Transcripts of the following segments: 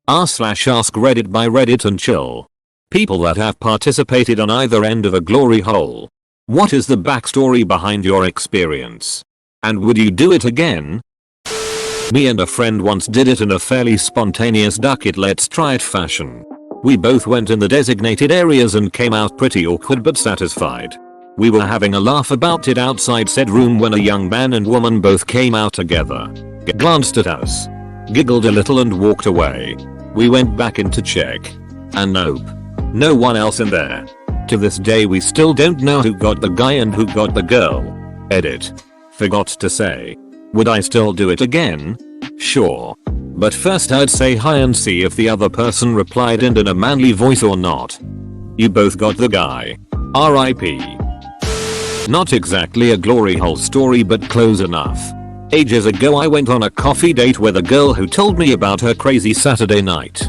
r/AskReddit by Reddit and chill. People that have participated on either end of a glory hole. What is the backstory behind your experience? And would you do it again? Me and a friend once did it in a fairly spontaneous duck it let's try it fashion. We both went in the designated areas and came out pretty awkward but satisfied. We were having a laugh about it outside said room when a young man and woman both came out together. Glanced at us, giggled a little and walked away. We went back in to check. And nope. No one else in there. To this day we still don't know who got the guy and who got the girl. Edit. Forgot to say. Would I still do it again? Sure. But first I'd say hi and see if the other person replied in a manly voice or not. You both got the guy. RIP. Not exactly a glory hole story but close enough. Ages ago I went on a coffee date with a girl who told me about her crazy Saturday night.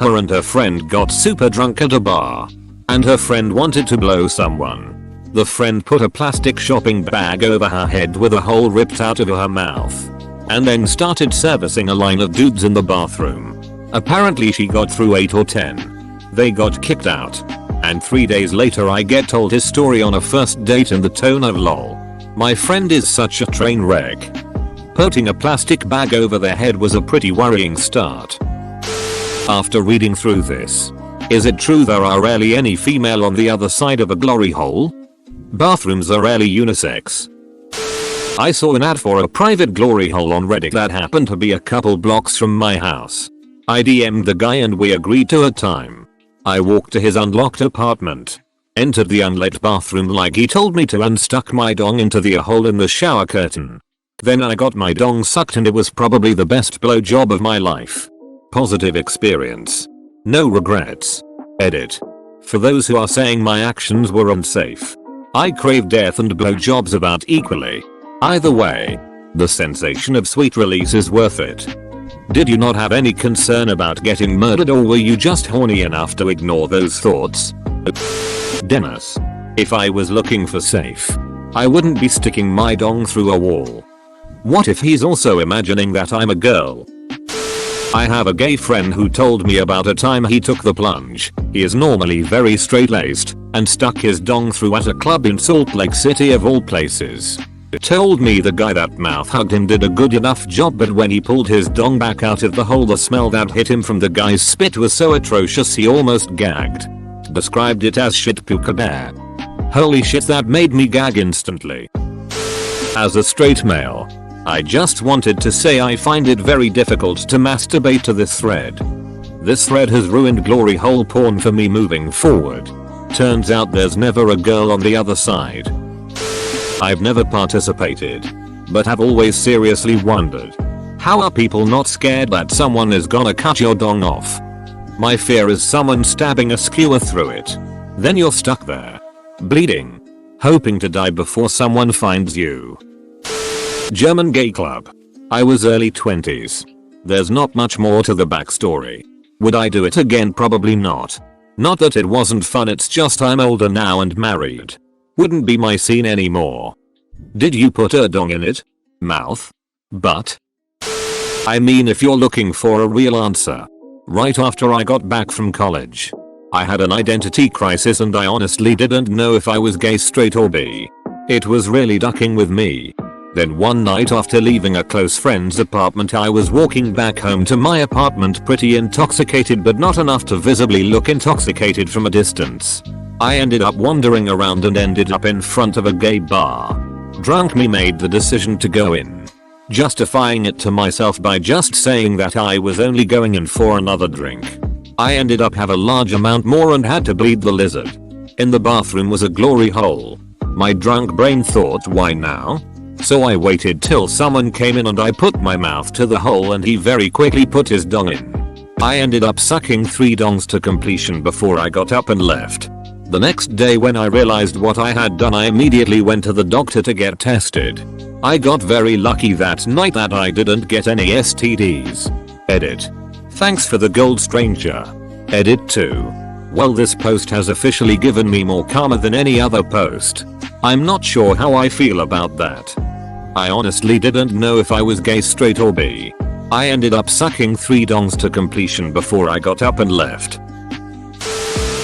Her and her friend got super drunk at a bar. And her friend wanted to blow someone. The friend put a plastic shopping bag over her head with a hole ripped out of her mouth. And then started servicing a line of dudes in the bathroom. Apparently she got through 8 or 10. They got kicked out. And 3 days later I get told his story on a first date in the tone of lol. My friend is such a train wreck. Putting a plastic bag over their head was a pretty worrying start. After reading through this, is it true there are rarely any female on the other side of a glory hole? Bathrooms are rarely unisex. I saw an ad for a private glory hole on Reddit that happened to be a couple blocks from my house. I DM'd the guy and we agreed to a time. I walked to his unlocked apartment. Entered the unlit bathroom like he told me to and stuck my dong into the hole in the shower curtain. Then I got my dong sucked and it was probably the best blowjob of my life. Positive experience. No regrets. Edit. For those who are saying my actions were unsafe. I crave death and blowjobs about equally. Either way, the sensation of sweet release is worth it. Did you not have any concern about getting murdered or were you just horny enough to ignore those thoughts? Dennis. If I was looking for safe, I wouldn't be sticking my dong through a wall. What if he's also imagining that I'm a girl? I have a gay friend who told me about a time he took the plunge. He is normally very straight-laced and stuck his dong through at a club in Salt Lake City of all places. Told me the guy that mouth hugged him did a good enough job but when he pulled his dong back out of the hole the smell that hit him from the guy's spit was so atrocious he almost gagged. Described it as shit puka bear. Holy shit that made me gag instantly. As a straight male, I just wanted to say I find it very difficult to masturbate to this thread. This thread has ruined glory hole porn for me moving forward. Turns out there's never a girl on the other side. I've never participated, but have always seriously wondered. How are people not scared that someone is gonna cut your dong off? My fear is someone stabbing a skewer through it. Then you're stuck there, bleeding, hoping to die before someone finds you. German gay club. I was early 20s. There's not much more to the backstory. Would I do it again? Probably not. Not that it wasn't fun, it's just I'm older now and married. Wouldn't be my scene anymore. Did you put a dong in it? Mouth? Butt? I mean if you're looking for a real answer. Right after I got back from college, I had an identity crisis and I honestly didn't know if I was gay, straight or bi. It was really ducking with me. Then one night after leaving a close friend's apartment I was walking back home to my apartment pretty intoxicated but not enough to visibly look intoxicated from a distance. I ended up wandering around and ended up in front of a gay bar. Drunk me made the decision to go in, justifying it to myself by just saying that I was only going in for another drink. I ended up have a large amount more and had to bleed the lizard. In the bathroom was a glory hole. My drunk brain thought, why now? So I waited till someone came in and I put my mouth to the hole and he very quickly put his dong in. I ended up sucking 3 dongs to completion before I got up and left. The next day when I realized what I had done I immediately went to the doctor to get tested. I got very lucky that night that I didn't get any STDs. Edit. Thanks for the gold, stranger. Edit 2. Well, this post has officially given me more karma than any other post. I'm not sure how I feel about that. I honestly didn't know if I was gay, straight or bi. I ended up sucking 3 dongs to completion before I got up and left.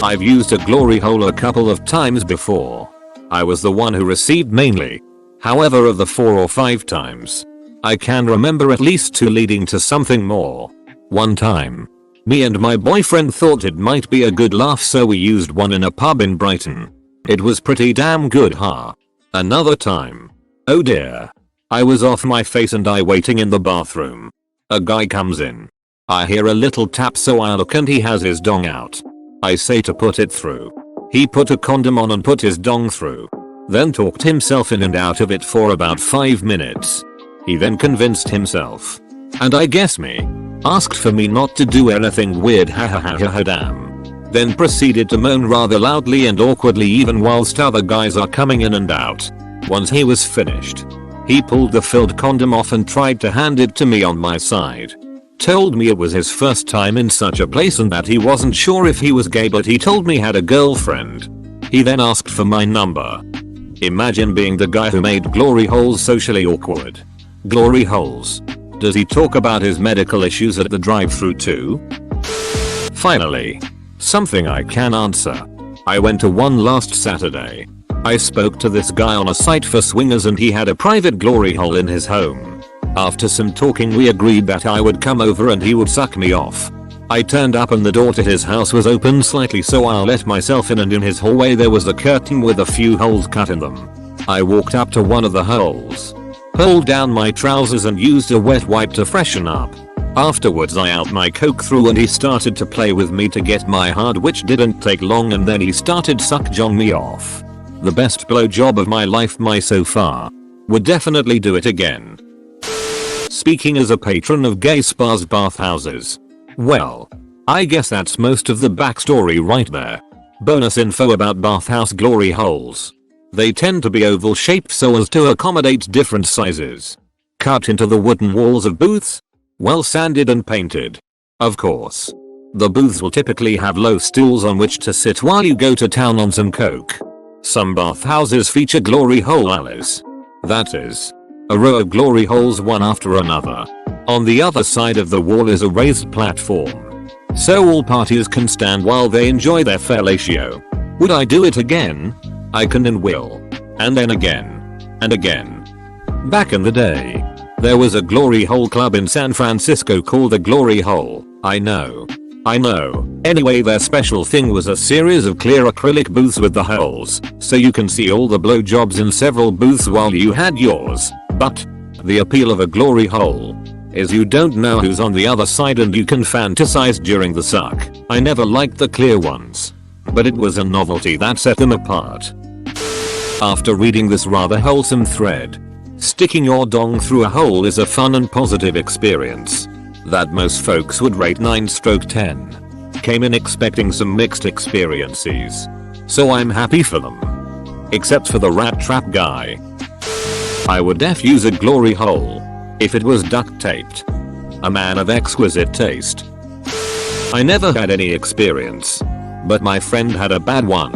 I've used a glory hole a couple of times before. I was the one who received mainly. However, of the 4 or 5 times, I can remember at least 2 leading to something more. One time, me and my boyfriend thought it might be a good laugh, so we used one in a pub in Brighton. It was pretty damn good, huh? Another time, oh dear, I was off my face and I waiting in the bathroom. A guy comes in. I hear a little tap, so I look and he has his dong out. I say to put it through. He put a condom on and put his dong through. Then talked himself in and out of it for about 5 minutes. He then convinced himself, and I guess me, asked for me not to do anything weird, ha ha ha ha damn. Then proceeded to moan rather loudly and awkwardly even whilst other guys are coming in and out. Once he was finished, he pulled the filled condom off and tried to hand it to me on my side. Told me it was his first time in such a place and that he wasn't sure if he was gay, but he told me he had a girlfriend. He then asked for my number. Imagine being the guy who made glory holes socially awkward. Glory holes. Does he talk about his medical issues at the drive-thru too? Finally, something I can answer. I went to one last Saturday. I spoke to this guy on a site for swingers and he had a private glory hole in his home. After some talking we agreed that I would come over and he would suck me off. I turned up and the door to his house was open slightly, so I let myself in, and in his hallway there was a curtain with a few holes cut in them. I walked up to one of the holes, pulled down my trousers and used a wet wipe to freshen up. Afterwards I out my coke through and he started to play with me to get my hard, which didn't take long, and then he started suck-jong me off. The best blowjob of my life so far. Would definitely do it again. Speaking as a patron of gay spas bathhouses. Well, I guess that's most of the backstory right there. Bonus info about bathhouse glory holes. They tend to be oval shaped so as to accommodate different sizes. Cut into the wooden walls of booths. Well sanded and painted. Of course. The booths will typically have low stools on which to sit while you go to town on some coke. Some bathhouses feature glory hole alleys. That is, a row of glory holes one after another. On the other side of the wall is a raised platform, so all parties can stand while they enjoy their fellatio. Would I do it again? I can and will. And then again. And again. Back in the day, there was a glory hole club in San Francisco called the Glory Hole. I know. Anyway, their special thing was a series of clear acrylic booths with the holes, so you can see all the blowjobs in several booths while you had yours. But the appeal of a glory hole is you don't know who's on the other side and you can fantasize during the suck. I never liked the clear ones, but it was a novelty that set them apart. After reading this rather wholesome thread, sticking your dong through a hole is a fun and positive experience that most folks would rate 9/10. Came in expecting some mixed experiences, so I'm happy for them. Except for the rat trap guy. I would use a glory hole if it was duct taped. A man of exquisite taste. I never had any experience, but my friend had a bad one.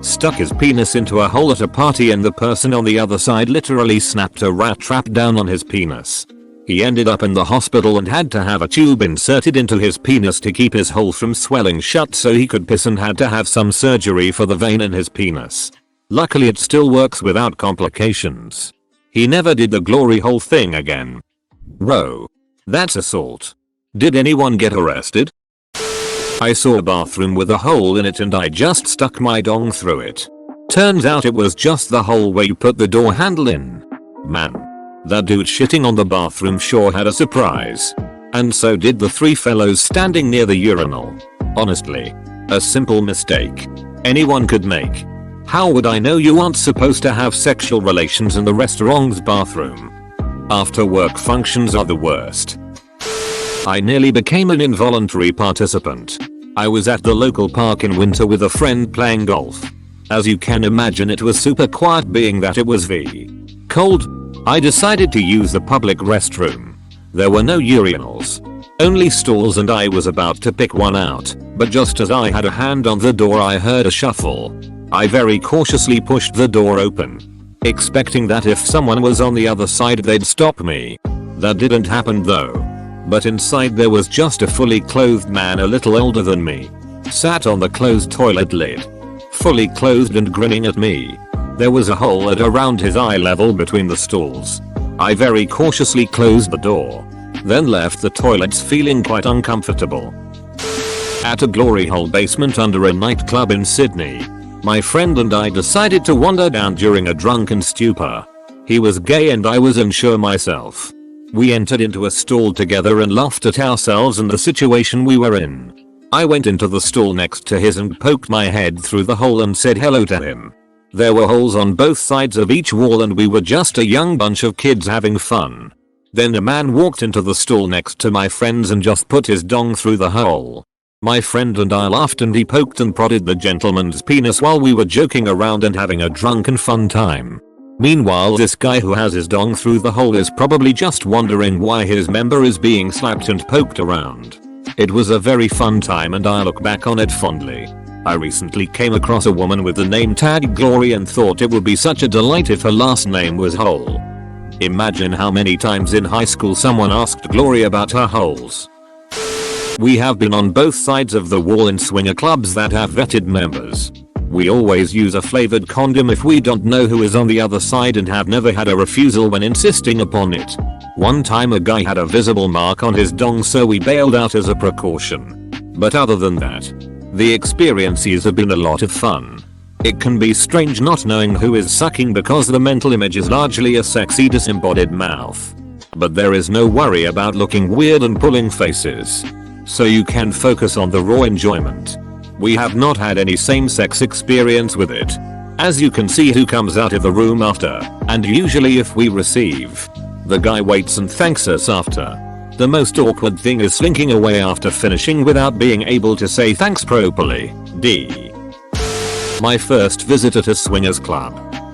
Stuck his penis into a hole at a party and the person on the other side literally snapped a rat trap down on his penis. He ended up in the hospital and had to have a tube inserted into his penis to keep his hole from swelling shut so he could piss, and had to have some surgery for the vein in his penis. Luckily it still works without complications. He never did the glory hole thing again. Bro. That's assault. Did anyone get arrested? I saw a bathroom with a hole in it and I just stuck my dong through it. Turns out it was just the hole where you put the door handle in. Man. That dude shitting on the bathroom sure had a surprise. And so did the 3 fellows standing near the urinal. Honestly. A simple mistake anyone could make. How would I know you aren't supposed to have sexual relations in the restaurant's bathroom? After work functions are the worst. I nearly became an involuntary participant. I was at the local park in winter with a friend playing golf. As you can imagine, it was super quiet being that it was cold. I decided to use the public restroom. There were no urinals, only stalls, and I was about to pick one out, but just as I had a hand on the door I heard a shuffle. I very cautiously pushed the door open, expecting that if someone was on the other side they'd stop me. That didn't happen though. But inside there was just a fully clothed man a little older than me. Sat on the closed toilet lid. Fully clothed and grinning at me. There was a hole at around his eye level between the stalls. I very cautiously closed the door. Then left the toilets feeling quite uncomfortable. At a glory hole basement under a nightclub in Sydney, my friend and I decided to wander down during a drunken stupor. He was gay and I was unsure myself. We entered into a stall together and laughed at ourselves and the situation we were in. I went into the stall next to his and poked my head through the hole and said hello to him. There were holes on both sides of each wall and we were just a young bunch of kids having fun. Then a man walked into the stall next to my friends and just put his dong through the hole. My friend and I laughed and he poked and prodded the gentleman's penis while we were joking around and having a drunken fun time. Meanwhile, this guy who has his dong through the hole is probably just wondering why his member is being slapped and poked around. It was a very fun time and I look back on it fondly. I recently came across a woman with the name tag Glory and thought it would be such a delight if her last name was Hole. Imagine how many times in high school someone asked Glory about her holes. We have been on both sides of the wall in swinger clubs that have vetted members. We always use a flavored condom if we don't know who is on the other side and have never had a refusal when insisting upon it. One time a guy had a visible mark on his dong so we bailed out as a precaution. But other than that, the experiences have been a lot of fun. It can be strange not knowing who is sucking because the mental image is largely a sexy disembodied mouth. But there is no worry about looking weird and pulling faces. So you can focus on the raw enjoyment. We have not had any same-sex experience with it. As you can see who comes out of the room after, and usually if we receive, the guy waits and thanks us after. The most awkward thing is slinking away after finishing without being able to say thanks properly. D. My first visit at a swingers club.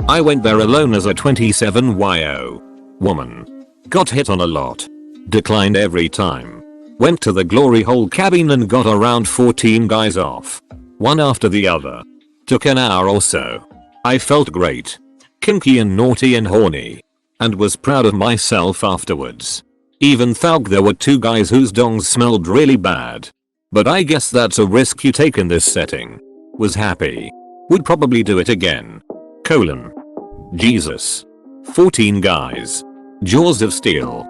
I went there alone as a 27-yo woman. Got hit on a lot. Declined every time. Went to the glory hole cabin and got around 14 guys off. One after the other. Took an hour or so. I felt great. Kinky and naughty and horny. And was proud of myself afterwards. Even though there were 2 guys whose dongs smelled really bad. But I guess that's a risk you take in this setting. Was happy. Would probably do it again. Jesus. 14 guys. Jaws of steel.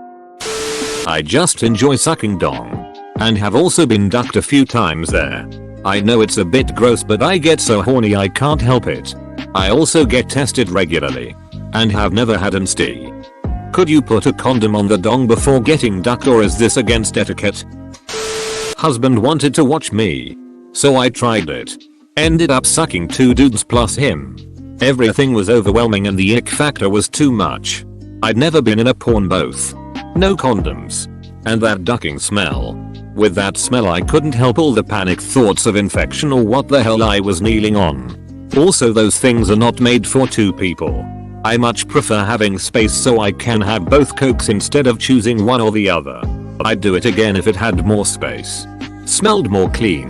I just enjoy sucking dong. And have also been ducked a few times there. I know it's a bit gross but I get so horny I can't help it. I also get tested regularly. And have never had an STI. Could you put a condom on the dong before getting ducked or is this against etiquette? Husband wanted to watch me. So I tried it. Ended up sucking 2 dudes plus him. Everything was overwhelming and the ick factor was too much. I'd never been in a porn booth. No condoms. And that ducking smell. With that smell I couldn't help all the panic thoughts of infection or what the hell I was kneeling on. Also those things are not made for 2 people. I much prefer having space so I can have both cokes instead of choosing one or the other. I'd do it again if it had more space. Smelled more clean.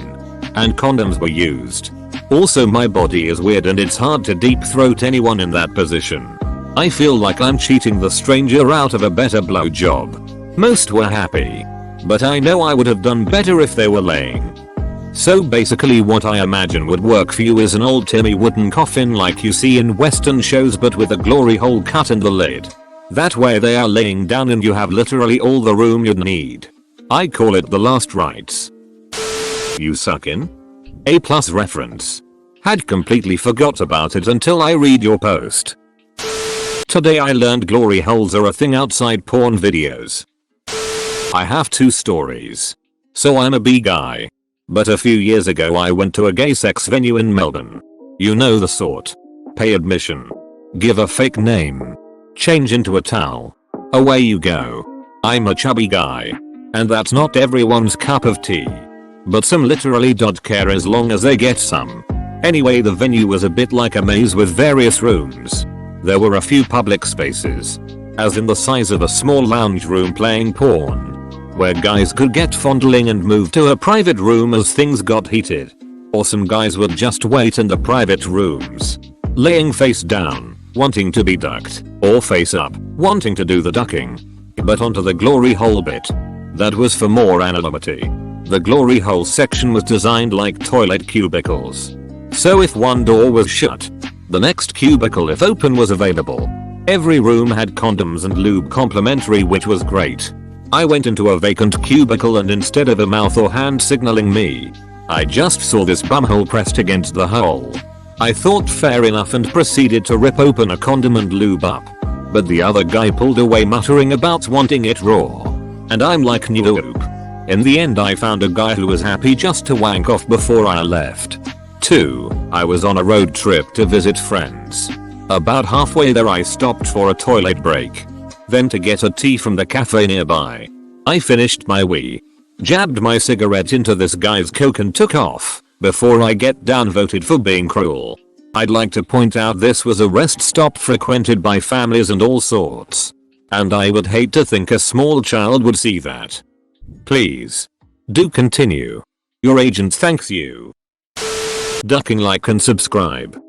And condoms were used. Also my body is weird and it's hard to deep throat anyone in that position. I feel like I'm cheating the stranger out of a better blowjob. Most were happy. But I know I would have done better if they were laying. So basically what I imagine would work for you is an old Timmy wooden coffin like you see in western shows but with a glory hole cut in the lid. That way they are laying down and you have literally all the room you'd need. I call it the last rites. You suckin'? A+ reference. Had completely forgot about it until I read your post. Today I learned glory holes are a thing outside porn videos. I have 2 stories. So I'm a B guy. But a few years ago I went to a gay sex venue in Melbourne. You know the sort. Pay admission. Give a fake name. Change into a towel. Away you go. I'm a chubby guy. And that's not everyone's cup of tea. But some literally don't care as long as they get some. Anyway, the venue was a bit like a maze with various rooms. There were a few public spaces. As in the size of a small lounge room playing porn. Where guys could get fondling and move to a private room as things got heated. Or some guys would just wait in the private rooms. Laying face down, wanting to be ducked. Or face up, wanting to do the ducking. But onto the glory hole bit. That was for more anonymity. The glory hole section was designed like toilet cubicles. So if one door was shut, the next cubicle if open was available. Every room had condoms and lube complimentary, which was great. I went into a vacant cubicle and instead of a mouth or hand signaling me, I just saw this bumhole pressed against the hole. I thought fair enough and proceeded to rip open a condom and lube up. But the other guy pulled away muttering about wanting it raw. And I'm like nope. In the end I found a guy who was happy just to wank off before I left. 2. I was on a road trip to visit friends. About halfway there I stopped for a toilet break. Then to get a tea from the cafe nearby. I finished my wee, jabbed my cigarette into this guy's coke and took off, before I get downvoted for being cruel. I'd like to point out this was a rest stop frequented by families and all sorts. And I would hate to think a small child would see that. Please. Do continue. Your agent thanks you. Ducking like and subscribe.